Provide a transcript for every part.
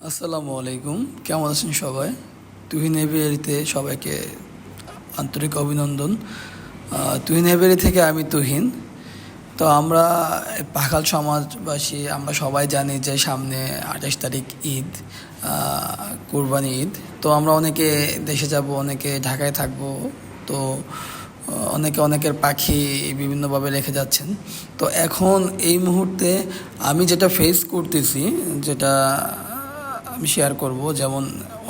আসসালামু আলাইকুম। কেমন আছেন সবাই? তুহিন এভিয়ারিতে সবাইকে আন্তরিক অভিনন্দন। তুহিন এভিয়ারি থেকে আমি তুহিন। তো আমরা পাখাল সমাজবাসী আমরা সবাই জানি যে সামনে 28 তারিখ ঈদ, কুরবানি ঈদ। তো আমরা অনেকে দেশে যাব, অনেকে ঢাকায় থাকব। তো অনেকে অনেকের পাখি বিভিন্নভাবে রেখে যাচ্ছেন। তো এখন এই মুহূর্তে আমি যেটা ফেস করতেছি, যেটা আমি শেয়ার করব, যেমন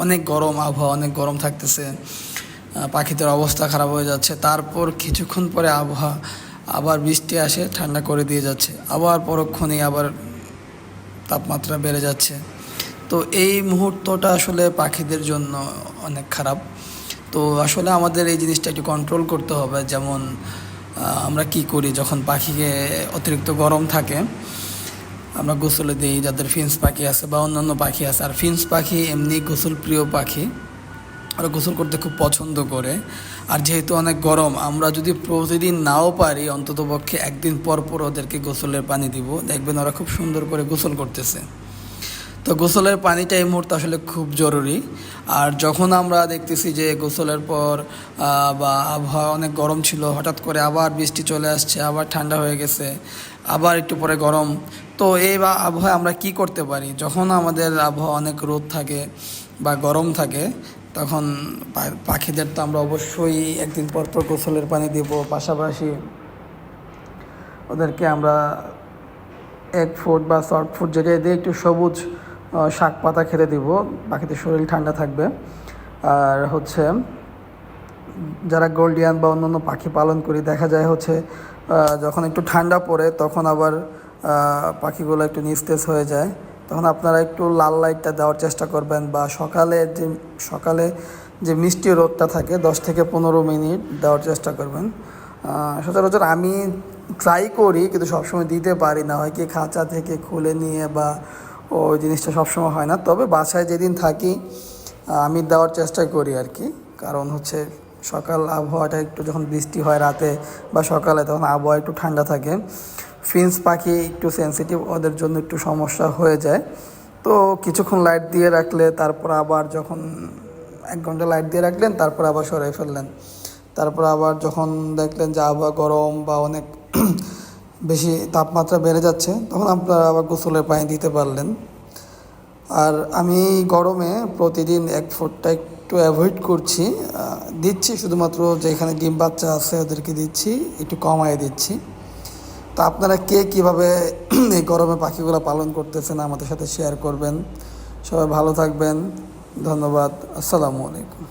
অনেক গরম আবহাওয়া, অনেক গরম থাকতেছে, পাখিদের অবস্থা খারাপ হয়ে যাচ্ছে। তারপর কিছুক্ষণ পরে আবহাওয়া আবার বৃষ্টি আসে, ঠান্ডা করে দিয়ে যাচ্ছে, আবার পরক্ষণেই আবার তাপমাত্রা বেড়ে যাচ্ছে। তো এই মুহূর্তটা আসলে পাখিদের জন্য অনেক খারাপ। তো আসলে আমাদের এই জিনিসটা একটু কন্ট্রোল করতে হবে। যেমন আমরা কি করি যখন পাখিকে অতিরিক্ত গরম থাকে, আমরা গোসলে দিই যাদের ফিন্স পাখি আছে বা অন্যান্য পাখি আছে। আর ফিন্স পাখি এমনি গোসল প্রিয় পাখি, ওরা গোসল করতে খুব পছন্দ করে। আর যেহেতু অনেক গরম, আমরা যদি প্রতিদিন নাও পারি, অন্ততপক্ষে একদিন পর পর ওদেরকে গোসলের পানি দিব, দেখবেন ওরা খুব সুন্দর করে গোসল করতেছে। তো গোসলের পানিটা এই মুহূর্তে আসলে খুব জরুরি। আর যখন আমরা দেখতেছি যে গোসলের পর বা আবহাওয়া অনেক গরম ছিল, হঠাৎ করে আবার বৃষ্টি চলে আসছে, আবার ঠান্ডা হয়ে গেছে, আবার একটু পরে গরম। তো এই বা আবহাওয়া আমরা কি করতে পারি? যখন আমাদের আবহাওয়া অনেক রোদ থাকে বা গরম থাকে, তখন পাখিদের তো আমরা অবশ্যই একদিন পর পর গোসলের পানি দেব। পাশাপাশি ওদেরকে আমরা এক ফুট বা শর্ট ফুট জায়গায় দিয়ে একটু সবুজ শাক পাতা খেতে দিব, পাখিদের শরীর ঠান্ডা থাকবে। আর হচ্ছে যারা গোল্ডিয়ান বা অন্যান্য পাখি পালন করি, দেখা যায় হচ্ছে যখন একটু ঠান্ডা পড়ে তখন আবার পাখিগুলো একটু নিস্তেজ হয়ে যায়। তখন আপনারা একটু লাল লাইটটা দেওয়ার চেষ্টা করবেন, বা সকালে যে মিষ্টি রোদটা থাকে 10 থেকে 15 মিনিট দেওয়ার চেষ্টা করবেন। সচরাচর আমি ট্রাই করি, কিন্তু সবসময় দিতে পারি না, হয় কি খাঁচা থেকে খুলে নিয়ে বা ওই জিনিসটা সবসময় হয় না। তবে বাসায় যেদিন থাকি আমি দেওয়ার চেষ্টা করি আর কি। কারণ হচ্ছে সকাল আবহাওয়াটা একটু, যখন বৃষ্টি হয় রাতে বা সকালে, তখন আবহাওয়া একটু ঠান্ডা থাকে। ফিন্স পাখি একটু সেনসিটিভ, ওদের জন্য একটু সমস্যা হয়ে যায়। তো কিছুক্ষণ লাইট দিয়ে রাখলে, তারপর আবার যখন 1 ঘন্টা লাইট দিয়ে রাখলেন, তারপর আবার সরাই ফেললেন। তারপর আবার যখন দেখলেন যে আবহাওয়া গরম বা অনেক বেশি তাপমাত্রা বেড়ে যাচ্ছে, তখন আপনারা আবার গোসলের পানি দিতে পারলেন। আর আমি গরমে প্রতিদিন 1 ফুটটা একটু অ্যাভয়েড করছি, দিচ্ছি শুধুমাত্র যেখানে ডিম বাচ্চা আছে ওদেরকে দিচ্ছি, একটু কমায় দিচ্ছি। তো আপনারা কে কীভাবে এই গরমে পাখিগুলো পালন করতেছেন আমাদের সাথে শেয়ার করবেন। সবাই ভালো থাকবেন। ধন্যবাদ। আসসালামু আলাইকুম।